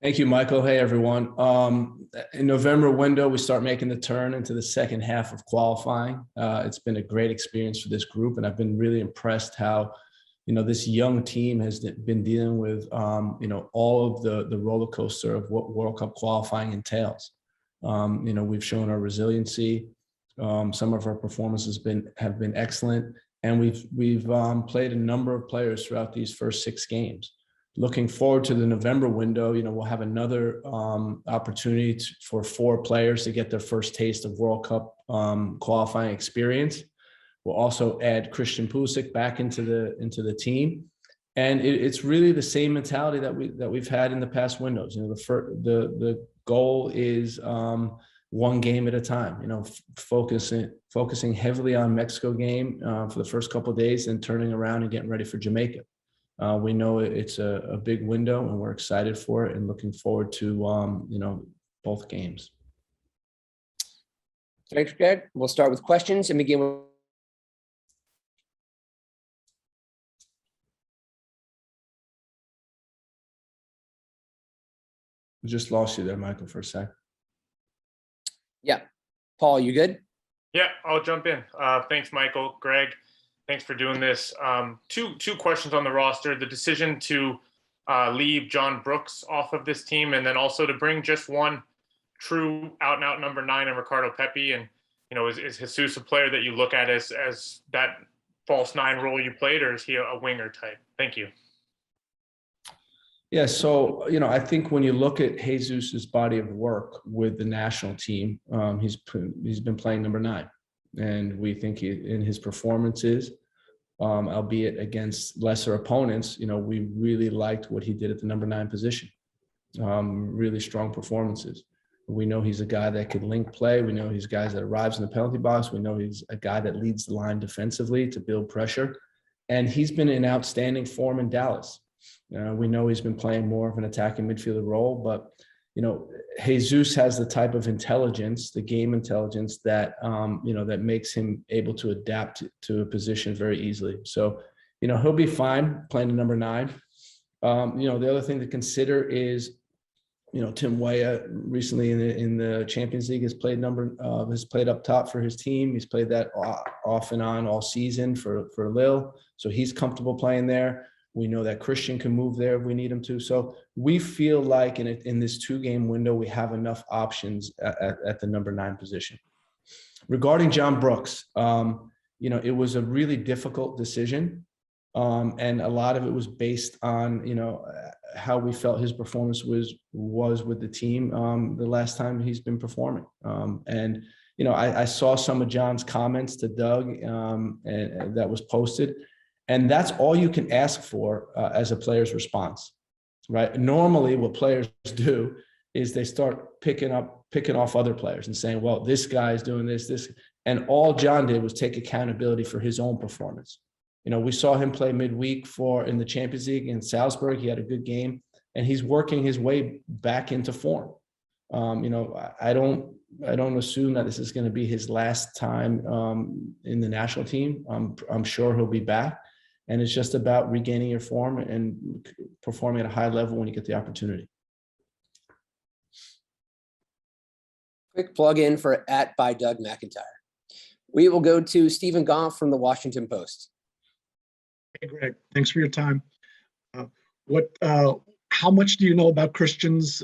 Thank you, Michael. Hey, everyone. In November window, we start making the turn into the second half of qualifying. It's been a great experience for this group, and I've been really impressed how, this young team has been dealing with, all of the roller coaster of what World Cup qualifying entails. We've shown our resiliency. Some of our performances have been excellent, and we've played a number of players throughout these first 6 games. Looking forward to the November window, we'll have another opportunity for 4 players to get their first taste of World Cup qualifying experience. We'll also add Christian Pulisic back into the team, and it's really the same mentality that we've had in the past windows. The goal is 1 game at a time. Focusing heavily on Mexico game for the first couple of days, and turning around and getting ready for Jamaica. We know it's a big window, and we're excited for it and looking forward to, both games. Thanks, Gregg. We'll start with questions and begin with. We just lost you there, Michael, for a sec. Yeah. Paul, you good? Yeah, I'll jump in. Thanks, Michael. Gregg, thanks for doing this. Two questions on the roster: the decision to leave John Brooks off of this team, and then also to bring just one true out-and-out number 9 in Ricardo Pepi. And is Jesus a player that you look at as that false 9 role you played, or is he a winger type? Thank you. Yeah, so I think when you look at Jesus's body of work with the national team, he's been playing number 9. And we think in his performances, albeit against lesser opponents, we really liked what he did at the number 9 position. Really strong performances. We know he's a guy that could link play. We know he's guys that arrives in the penalty box. We know he's a guy that leads the line defensively to build pressure. And he's been in outstanding form in Dallas. We know he's been playing more of an attacking midfielder role, but Jesus has the type of intelligence, the game intelligence that that makes him able to adapt to a position very easily. So he'll be fine playing the number 9. The other thing to consider is Tim Weah recently in the Champions League has played up top for his team. He's played that off and on all season for Lille, so he's comfortable playing there. We know that Christian can move there if we need him to. So we feel like in this 2-game window, we have enough options at the number 9 position. Regarding John Brooks, it was a really difficult decision. And a lot of it was based on, how we felt his performance was with the team the last time he's been performing. I saw some of John's comments to Doug and that was posted. And that's all you can ask for as a player's response, right? Normally what players do is they start picking off other players and saying, well, this guy's doing this. And all John did was take accountability for his own performance. We saw him play midweek in the Champions League in Salzburg. He had a good game, and he's working his way back into form. I don't assume that this is going to be his last time in the national team. I'm sure he'll be back. And it's just about regaining your form and performing at a high level when you get the opportunity. Quick plug in for @by Doug McIntyre. We will go to Stephen Goff from the Washington Post. Hey, Greg, thanks for your time. How much do you know about Christian's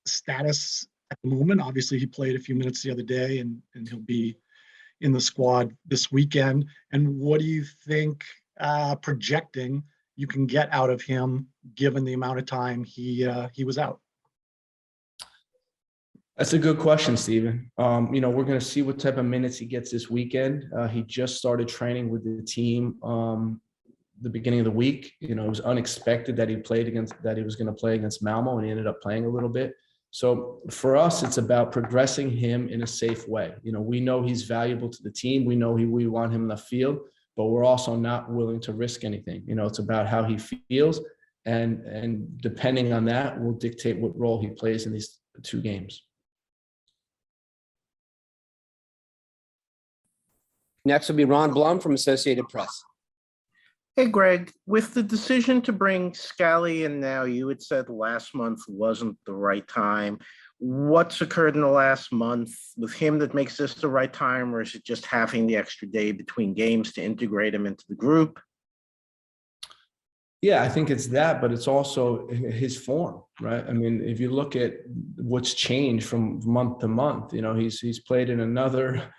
status at the moment? Obviously, he played a few minutes the other day, and he'll be in the squad this weekend. And what do you think projecting you can get out of him given the amount of time he was out? That's a good question, Steven. We're going to see what type of minutes he gets this weekend. He just started training with the team the beginning of the week. It was unexpected that he was going to play against Malmo, and he ended up playing a little bit. So for us, it's about progressing him in a safe way. We know he's valuable to the team. We know we want him in the field, but we're also not willing to risk anything. It's about how he feels, and depending on that, will dictate what role he plays in these 2 games. Next will be Ron Blum from Associated Press. Hey, Greg, with the decision to bring Scally in now, you had said last month wasn't the right time. What's occurred in the last month with him that makes this the right time, or is it just having the extra day between games to integrate him into the group? Yeah, I think it's that, but it's also his form, right? I mean, if you look at what's changed from month to month, he's played in another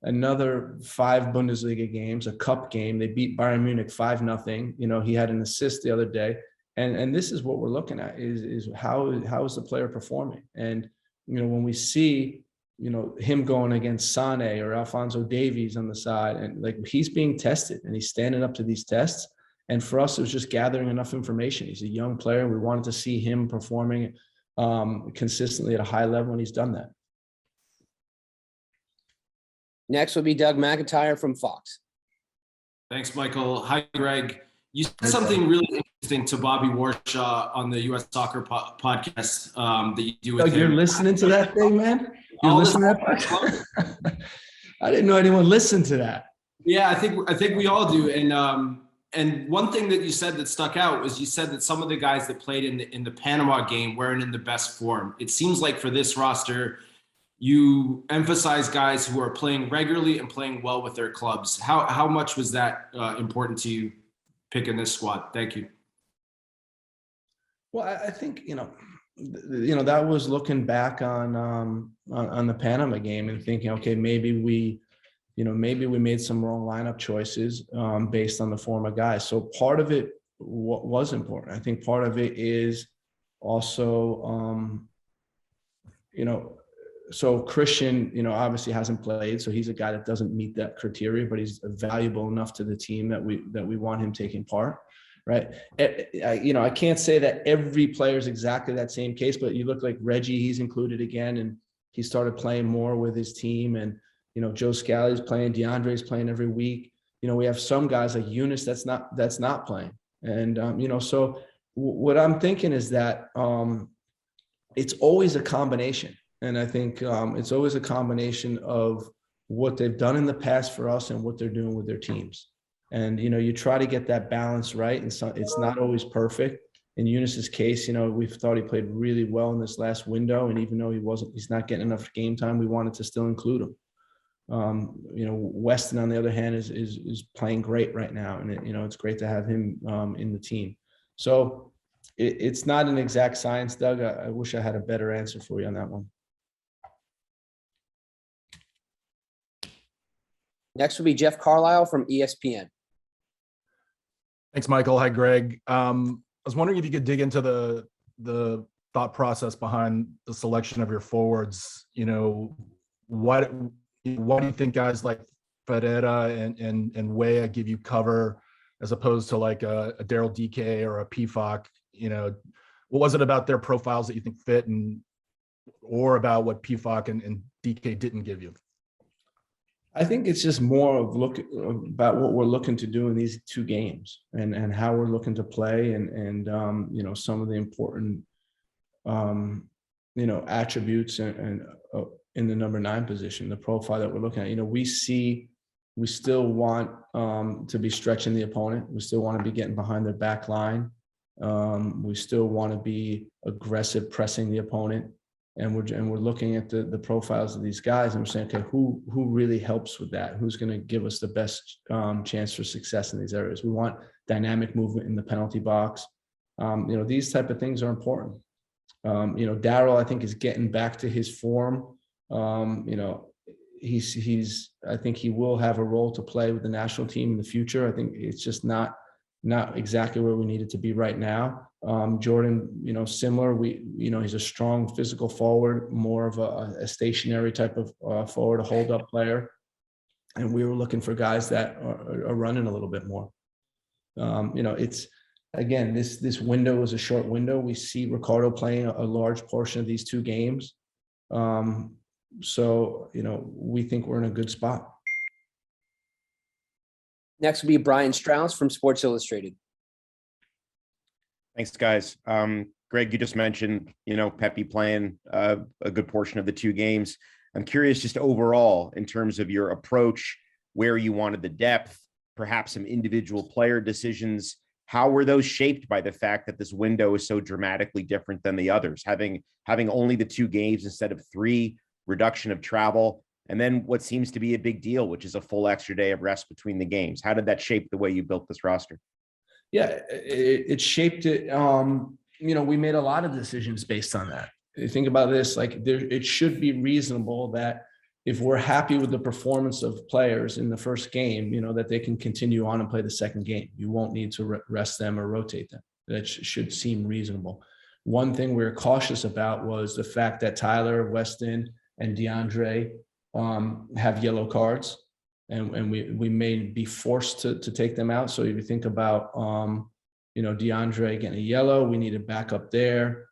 5 Bundesliga games, a cup game. They beat Bayern Munich 5-0. He had an assist the other day. And this is what we're looking at is how is the player performing? And, when we see, him going against Sane or Alphonso Davies on the side, and like he's being tested and he's standing up to these tests. And for us, it was just gathering enough information. He's a young player. We wanted to see him performing consistently at a high level, and he's done that. Next will be Doug McIntyre from Fox. Thanks, Michael. Hi, Greg. You said something really interesting to Bobby Warshaw on the U.S. Soccer podcast that you do with him. You're listening to that thing, man? You're listening to that podcast? I didn't know anyone listened to that. Yeah, I think we all do. And one thing that you said that stuck out was you said that some of the guys that played in the Panama game weren't in the best form. It seems like for this roster, you emphasize guys who are playing regularly and playing well with their clubs. How much was that important to you picking this squad? Thank you. Well, I think, that was looking back on the Panama game and thinking, okay, maybe we made some wrong lineup choices based on the form of guys. So part of it was important. I think part of it is also, so Christian, obviously hasn't played. So he's a guy that doesn't meet that criteria, but he's valuable enough to the team that we want him taking part. Right. I can't say that every player is exactly that same case, but you look like Reggie, he's included again, and he started playing more with his team. And, Joe Scally's playing, DeAndre's playing every week. We have some guys like Eunice that's not playing. And, so what I'm thinking is that it's always a combination. And I think it's always a combination of what they've done in the past for us and what they're doing with their teams. And, you try to get that balance right. And so it's not always perfect. In Eunice's case, we thought he played really well in this last window. And even though he's not getting enough game time, we wanted to still include him. Weston, on the other hand, is playing great right now. And, it's great to have him in the team. So it's not an exact science, Doug. I wish I had a better answer for you on that one. Next will be Jeff Carlisle from ESPN. Thanks, Michael. Hi, Greg. I was wondering if you could dig into the thought process behind the selection of your forwards. What do you think guys like Ferreira and Weah give you cover as opposed to like a Daryl DK or a PFOC? What was it about their profiles that you think fit, or about what PFOC and DK didn't give you? I think it's just more of about what we're looking to do in these two games and how we're looking to play and some of the important attributes and in the number 9 position, the profile that we're looking at. We still want to be stretching the opponent. We still want to be getting behind their back line. We still want to be aggressive pressing the opponent. And we're looking at the profiles of these guys, and we're saying, okay, who really helps with that? Who's going to give us the best chance for success in these areas? We want dynamic movement in the penalty box. These type of things are important. Daryl, I think, is getting back to his form. He's I think he will have a role to play with the national team in the future. I think it's just not exactly where we need it to be right now. Jordan, similar. He's a strong physical forward, more of a stationary type of forward, a hold-up player. And we were looking for guys that are running a little bit more. It's, again, this window is a short window. We see Ricardo playing a large portion of these two games. So, we think we're in a good spot. Next will be Brian Strauss from Sports Illustrated. Thanks, guys. Greg, you just mentioned, Pepe playing a good portion of the two games. I'm curious just overall in terms of your approach, where you wanted the depth, perhaps some individual player decisions. How were those shaped by the fact that this window is so dramatically different than the others, having only the 2 games instead of 3, reduction of travel, and then what seems to be a big deal, which is a full extra day of rest between the games? How did that shape the way you built this roster? Yeah, it shaped it. We made a lot of decisions based on that. You think about this, like it should be reasonable that if we're happy with the performance of players in the first game, that they can continue on and play the second game. You won't need to rest them or rotate them. That should seem reasonable. One thing we were cautious about was the fact that Tyler, Weston, and DeAndre have yellow cards, and we may be forced to take them out. So if you think about, DeAndre getting a yellow, we need a backup there.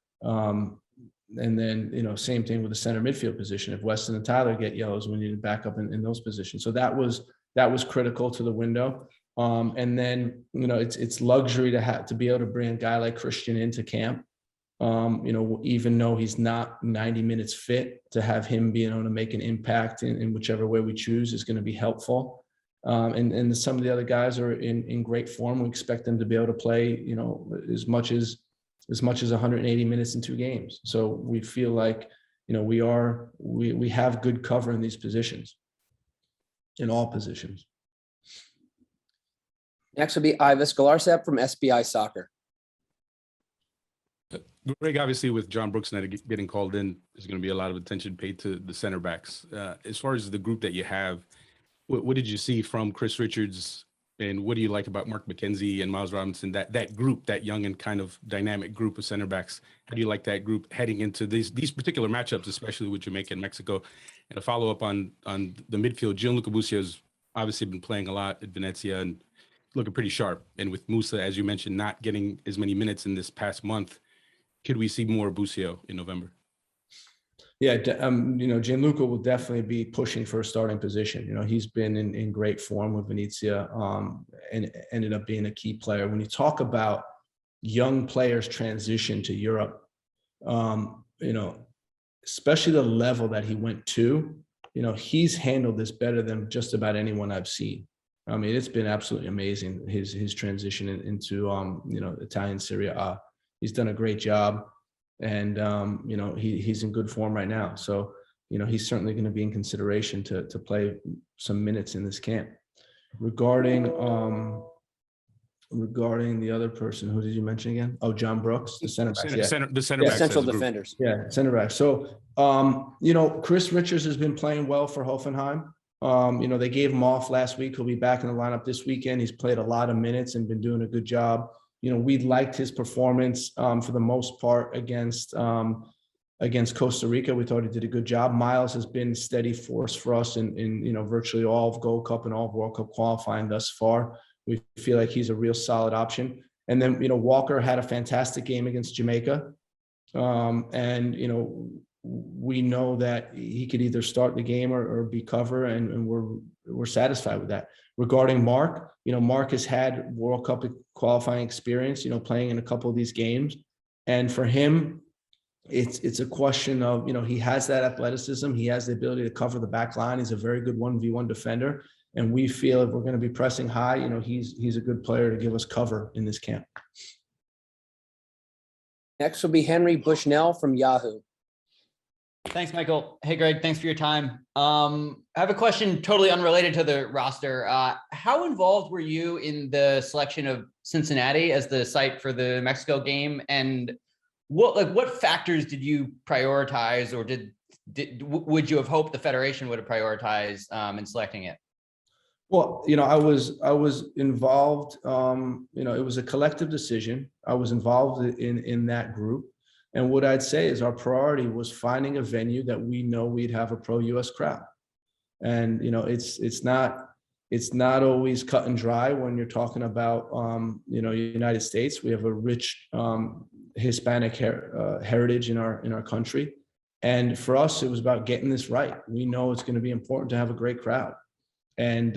And then, same thing with the center midfield position. If Weston and Tyler get yellows, we need a backup in those positions. So that was critical to the window. And then, it's luxury to be able to bring a guy like Christian into camp. Even though he's not 90 minutes fit, to have him being able to make an impact in whichever way we choose is going to be helpful. And some of the other guys are in great form. We expect them to be able to play, as much as 180 minutes in 2 games. So we feel like, we have good cover in these positions, in all positions. Next will be Ivis Galarcep from SBI Soccer. Gregg, obviously with John Brooks not getting called in, there's going to be a lot of attention paid to the center backs. As far as the group that you have, what did you see from Chris Richards, and what do you like about Mark McKenzie and Miles Robinson, that group, that young and kind of dynamic group of center backs? How do you like that group heading into these particular matchups, especially with Jamaica and Mexico? And a follow-up on the midfield, Gianluca Busio has obviously been playing a lot at Venezia and looking pretty sharp. And with Musa, as you mentioned, not getting as many minutes in this past month, could we see more Busio in November? Yeah, Gianluca will definitely be pushing for a starting position. He's been in great form with Venezia, and ended up being a key player. When you talk about young players transition to Europe, especially the level that he went to, he's handled this better than just about anyone I've seen. I mean, it's been absolutely amazing, his transition into Italian Serie A. He's done a great job, and he's in good form right now. So he's certainly going to be in consideration to play some minutes in this camp. Regarding the other person, who did you mention again? Oh, John Brooks, the center back. The center back, central defenders. Yeah, center back. So Chris Richards has been playing well for Hoffenheim. They gave him off last week. He'll be back in the lineup this weekend. He's played a lot of minutes and been doing a good job. We liked his performance for the most part against Costa Rica. We thought he did a good job. Miles has been steady force for us in virtually all of Gold Cup and all of World Cup qualifying thus far. We feel like he's a real solid option. And then Walker had a fantastic game against Jamaica, and we know that he could either start the game or be cover, and we're satisfied with that. Regarding Mark, Mark has had World Cup qualifying experience, playing in a couple of these games. And for him, it's a question of, he has that athleticism. He has the ability to cover the back line. He's a very good 1v1 defender. And we feel if we're going to be pressing high, he's a good player to give us cover in this camp. Next will be Henry Bushnell from Yahoo. Thanks, Michael. Hey, Gregg, thanks for your time. I have a question totally unrelated to the roster. How involved were you in the selection of Cincinnati as the site for the Mexico game? And what factors did you prioritize, or would you have hoped the Federation would have prioritized in selecting it? Well, I was involved. It was a collective decision. I was involved in that group. And what I'd say is our priority was finding a venue that we know we'd have a pro-US crowd. And, it's not always cut and dry when you're talking about, United States. We have a rich Hispanic heritage in our country. And for us, it was about getting this right. We know it's going to be important to have a great crowd. And,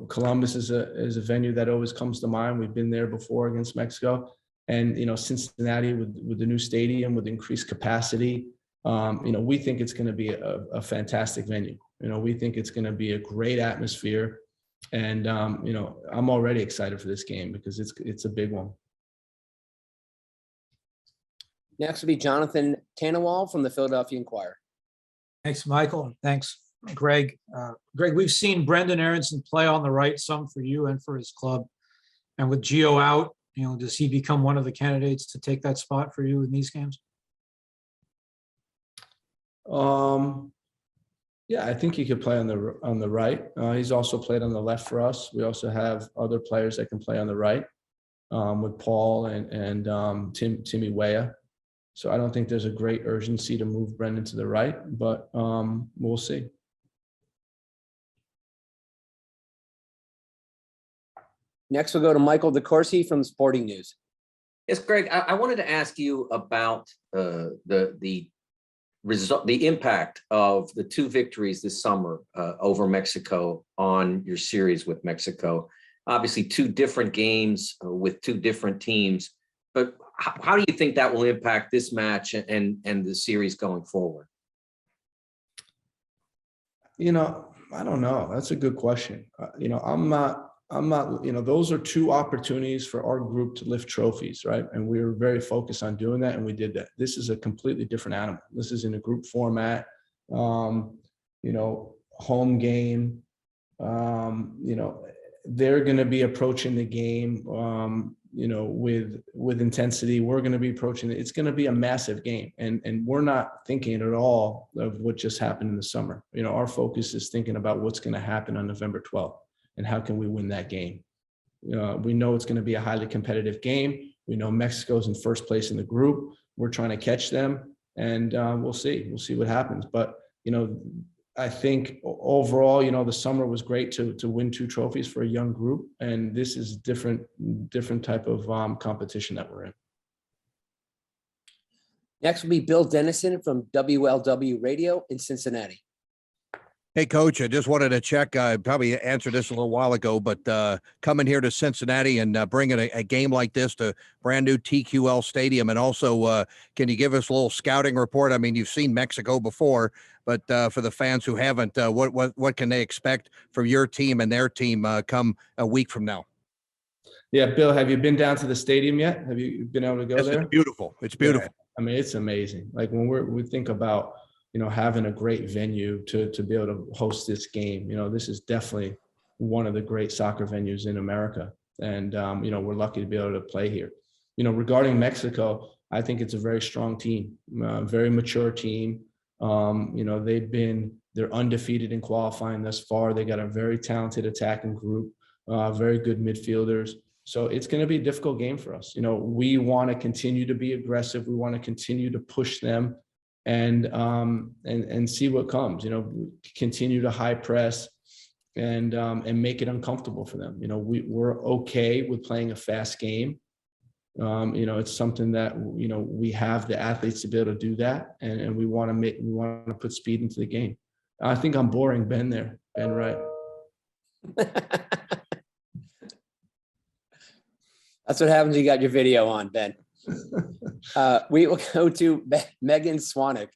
Columbus is a venue that always comes to mind. We've been there before against Mexico. And, Cincinnati with the new stadium, with increased capacity, we think it's going to be a fantastic venue. We think it's going to be a great atmosphere. And, I'm already excited for this game because it's a big one. Next will be Jonathan Tannenwald from the Philadelphia Inquirer. Thanks, Michael. Thanks, Gregg. Gregg, we've seen Brendan Aronson play on the right some for you and for his club. And with Gio out, does he become one of the candidates to take that spot for you in these games? Yeah, I think he could play on the right. He's also played on the left for us. We also have other players that can play on the right, with Paul and Timmy Weah. So I don't think there's a great urgency to move Brendan to the right, but we'll see. Next, we'll go to Michael DeCourcy from Sporting News. Yes, Gregg, I wanted to ask you about the result, the impact of the 2 victories this summer over Mexico on your series with Mexico. Obviously, 2 different games with 2 different teams, but how do you think that will impact this match and the series going forward? I don't know. That's a good question. I'm not, those are 2 opportunities for our group to lift trophies, right? And we were very focused on doing that, and we did that. This is a completely different animal. This is in a group format, home game. They're going to be approaching the game, with intensity. We're going to be approaching it. It's going to be a massive game, and we're not thinking at all of what just happened in the summer. Our focus is thinking about what's going to happen on November 12th. And how can we win that game? We know it's going to be a highly competitive game. We know Mexico's in first place in the group. We're trying to catch them, and we'll see. We'll see what happens. But I think overall, the summer was great to win 2 trophies for a young group, and this is different type of competition that we're in. Next will be Bill Dennison from WLW Radio in Cincinnati. Hey, Coach, I just wanted to check. I probably answered this a little while ago, but coming here to Cincinnati and bringing a game like this to brand new TQL Stadium, and also can you give us a little scouting report? I mean, you've seen Mexico before, but for the fans who haven't, what can they expect from your team and their team come a week from now? Yeah, Bill, have you been down to the stadium yet? Have you been able to go there? It's beautiful. It's beautiful. Yeah, I mean, it's amazing. Like when we think about having a great venue to be able to host this game. This is definitely one of the great soccer venues in America. And, we're lucky to be able to play here. Regarding Mexico, I think it's a very strong team, very mature team. They're undefeated in qualifying thus far. They got a very talented attacking group, very good midfielders. So it's going to be a difficult game for us. We want to continue to be aggressive. We want to continue to push them and see what comes, continue to high press and make it uncomfortable for them. We're okay with playing a fast game. It's something that, we have the athletes to be able to do that. And we want to put speed into the game. I think I'm boring Ben there. Ben, right? That's what happens when you got your video on, Ben. We will go to Megan Swanek.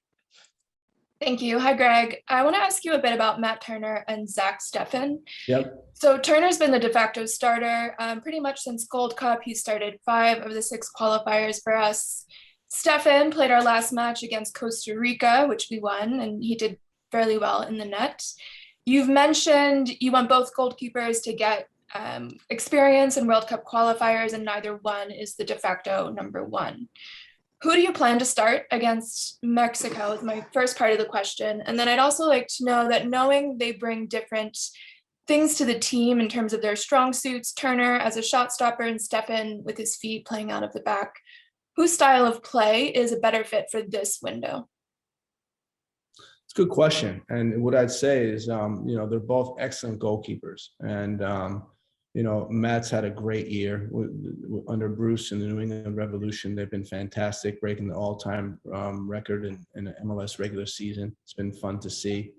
Thank you. Hi, Gregg. I want to ask you a bit about Matt Turner and Zach Steffen. Yep. So Turner's been the de facto starter pretty much since Gold Cup. He started 5 of the 6 qualifiers for us. Steffen played our last match against Costa Rica, which we won, and he did fairly well in the net. You've mentioned you want both goalkeepers to get experience in World Cup qualifiers, and neither one is the de facto number 1. Who do you plan to start against Mexico is my first part of the question. And then I'd also like to know that, knowing they bring different things to the team in terms of their strong suits, Turner as a shot stopper and Steffen with his feet playing out of the back, whose style of play is a better fit for this window? It's a good question. And what I'd say is, they're both excellent goalkeepers. And, Matt's had a great year under Bruce and the New England Revolution. They've been fantastic, breaking the all-time record in the MLS regular season. It's been fun to see.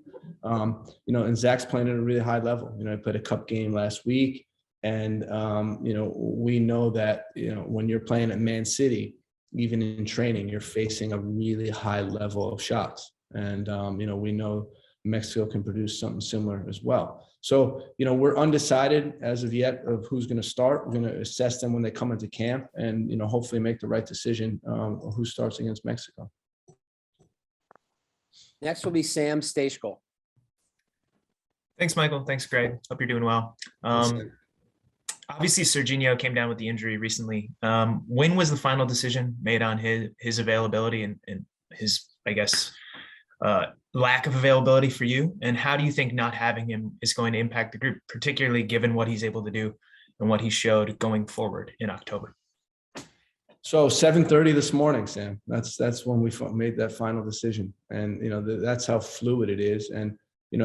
And Zach's playing at a really high level. I played a cup game last week, and we know that when you're playing at Man City, even in training, you're facing a really high level of shots. And we know Mexico can produce something similar as well. So, we're undecided as of yet of who's going to start. We're going to assess them when they come into camp and, hopefully make the right decision of who starts against Mexico. Next will be Sam Stachel. Thanks, Michael. Thanks, Greg. Hope you're doing well. Obviously, Serginho came down with the injury recently. When was the final decision made on his availability and his, I guess, lack of availability for you? And how do you think not having him is going to impact the group, particularly given what he's able to do and what he showed going forward in October? So 7:30 this morning, Sam. That's when we made that final decision, and that's how fluid it is. And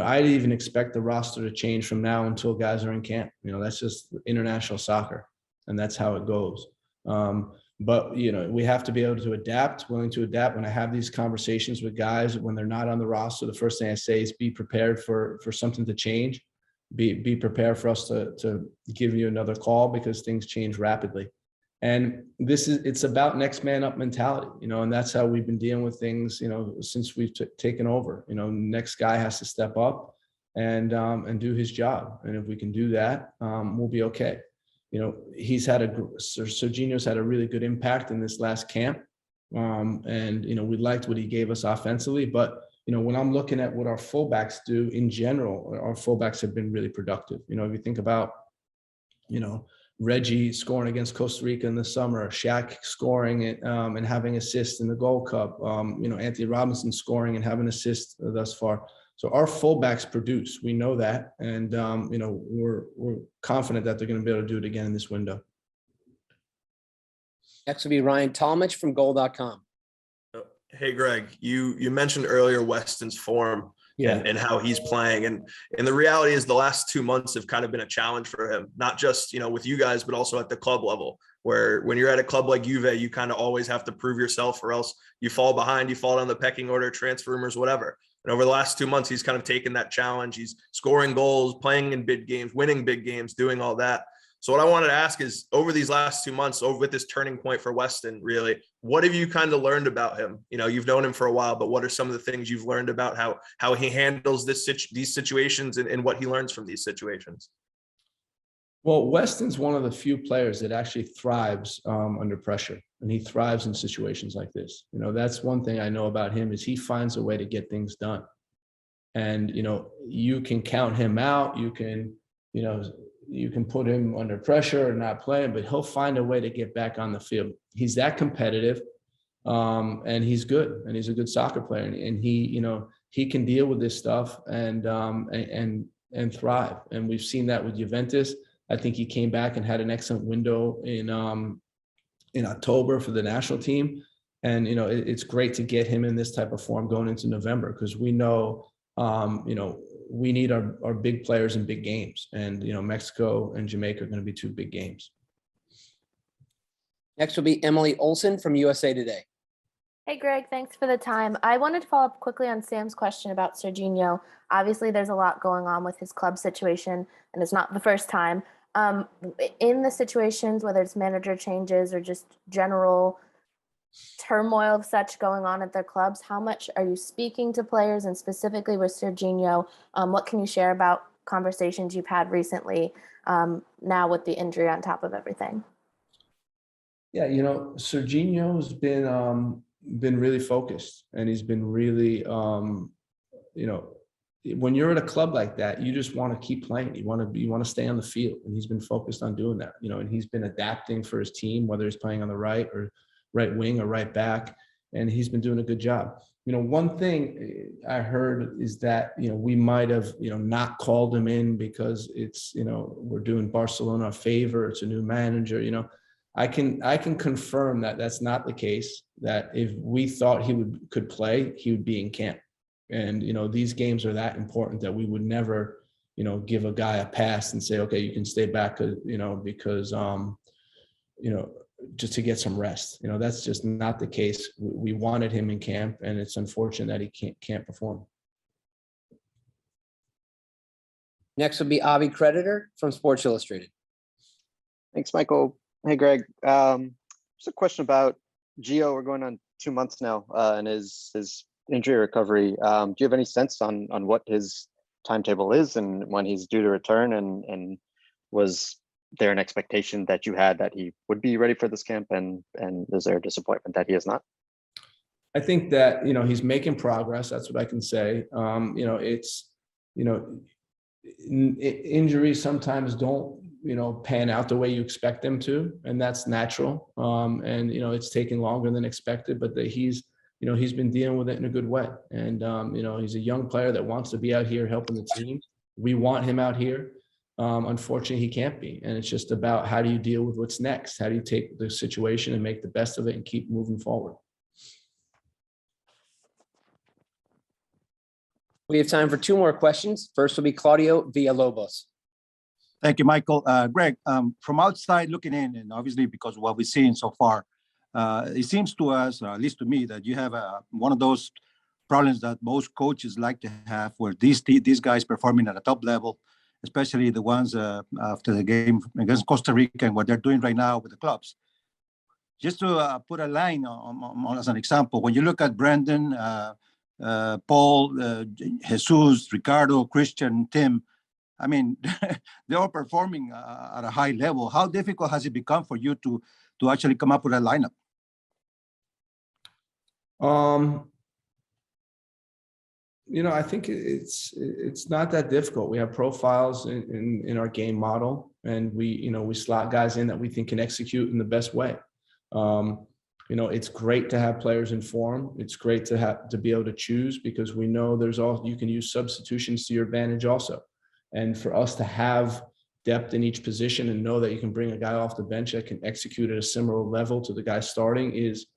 I'd even expect the roster to change from now until guys are in camp. That's just international soccer, and that's how it goes. But we have to be able to adapt, willing to adapt. When I have these conversations with guys when they're not on the roster, the first thing I say is be prepared for something to change. Be prepared for us to give you another call because things change rapidly. And it's about next man up mentality, and that's how we've been dealing with things, since we've taken over. Next guy has to step up and do his job. And if we can do that, we'll be okay. Serginho's had a really good impact in this last camp. And we liked what he gave us offensively, but when I'm looking at what our fullbacks do in general, our fullbacks have been really productive. If you think about, Reggie scoring against Costa Rica in the summer, Shaq scoring it and having assists in the Gold Cup, Anthony Robinson scoring and having assists thus far. So our fullbacks produce. We know that, and we're confident that they're going to be able to do it again in this window. Next will be Ryan Talmadge from Goal.com. Hey, Greg, you mentioned earlier Weston's form. Yeah. And how he's playing. And the reality is the last 2 months have kind of been a challenge for him, not just, with you guys, but also at the club level, where when you're at a club like Juve, you kind of always have to prove yourself or else you fall behind, you fall down the pecking order, transfer rumors, whatever. And over the last 2 months, he's kind of taken that challenge. He's scoring goals, playing in big games, winning big games, doing all that. So what I wanted to ask is, over these last 2 months, over with this turning point for Weston, really, what have you kind of learned about him? You've known him for a while, but what are some of the things you've learned about how he handles these situations and what he learns from these situations? Well, Weston's one of the few players that actually thrives under pressure, and he thrives in situations like this. That's one thing I know about him is he finds a way to get things done. And, you can count him out. You can put him under pressure or not play him, but he'll find a way to get back on the field. He's that competitive, and he's good, and he's a good soccer player, and he can deal with this stuff and thrive. And we've seen that with Juventus. I think he came back and had an excellent window in October for the national team, and it's great to get him in this type of form going into November, because we know we need our big players in big games, and Mexico and Jamaica are going to be two big games. Next will be Emily Olsen from USA Today. Hey, Greg, thanks for the time. I wanted to follow up quickly on Sam's question about Serginho. Obviously, there's a lot going on with his club situation, and it's not the first time. In the situations, whether it's manager changes or just general turmoil of such going on at their clubs, how much are you speaking to players, and specifically with Serginho? What can you share about conversations you've had recently, now with the injury on top of everything? Yeah, Serginho's been really focused, and he's been really, when you're at a club like that, you just want to keep playing. You want to stay on the field, and he's been focused on doing that. And he's been adapting for his team, whether he's playing on the right or right wing or right back, and he's been doing a good job. One thing I heard is that, we might have, not called him in because it's, we're doing Barcelona a favor. It's a new manager. I can confirm that that's not the case, that if we thought he could play, he would be in camp. And, these games are that important that we would never, give a guy a pass and say, okay, you can stay back, because, just to get some rest. That's just not the case. We wanted him in camp, and it's unfortunate that he can't perform. Next will be Avi Creditor from Sports Illustrated. Thanks, Michael. Hey, Greg. Just a question about Gio. We're going on 2 months now, and his injury recovery. Do you have any sense on what his timetable is and when he's due to return? And was there an expectation that you had that he would be ready for this camp? And is there a disappointment that he is not? I think that, he's making progress. That's what I can say. It's, injuries sometimes don't, pan out the way you expect them to, and that's natural. And, it's taking longer than expected, but he's been dealing with it in a good way. And, he's a young player that wants to be out here helping the team. We want him out here. Unfortunately, he can't be. And it's just about how do you deal with what's next? How do you take the situation and make the best of it and keep moving forward? We have time for 2 more questions. First will be Claudio Villalobos. Thank you, Michael. Gregg, from outside looking in, and obviously because of what we've seen so far, it seems to us, or at least to me, that you have one of those problems that most coaches like to have, where these guys performing at a top level, especially the ones after the game against Costa Rica and what they're doing right now with the clubs. Just to put a line on as an example, when you look at Brandon, Paul, Jesus, Ricardo, Christian, Tim, I mean, they're all performing at a high level. How difficult has it become for you to actually come up with a lineup? I think it's not that difficult. We have profiles in our game model, and we slot guys in that we think can execute in the best way. It's great to have players in form. It's great to be able to choose, because we know you can use substitutions to your advantage also. And for us to have depth in each position and know that you can bring a guy off the bench that can execute at a similar level to the guy starting is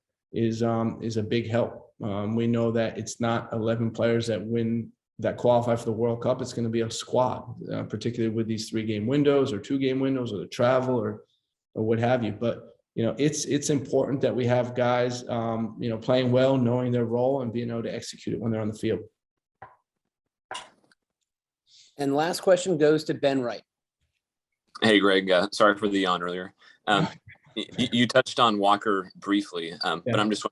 a big help. We know that it's not 11 players that qualify for the World Cup. It's going to be a squad, particularly with these 3-game windows or 2-game windows or the travel or what have you. But it's important that we have guys, playing well, knowing their role, and being able to execute it when they're on the field. And last question goes to Ben Wright. Hey, Gregg. Sorry for the yawn earlier. You touched on Walker briefly, but I'm just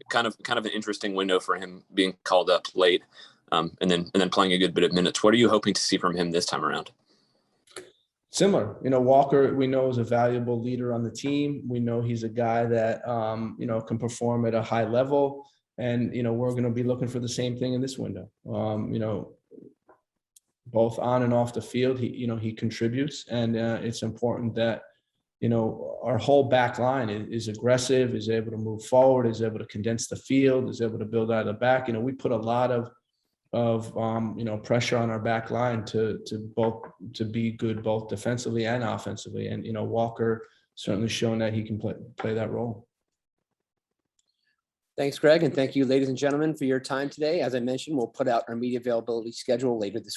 kind of an interesting window for him being called up late, and then playing a good bit of minutes. What are you hoping to see from him this time around? Similar, Walker, we know, is a valuable leader on the team. We know he's a guy that, can perform at a high level, and, we're going to be looking for the same thing in this window. Both on and off the field, he contributes, and it's important that, our whole back line is aggressive, is able to move forward, is able to condense the field, is able to build out of the back. We put a lot of pressure on our back line to be good both defensively and offensively. And, Walker certainly shown that he can play that role. Thanks, Gregg. And thank you, ladies and gentlemen, for your time today. As I mentioned, we'll put out our media availability schedule later this week.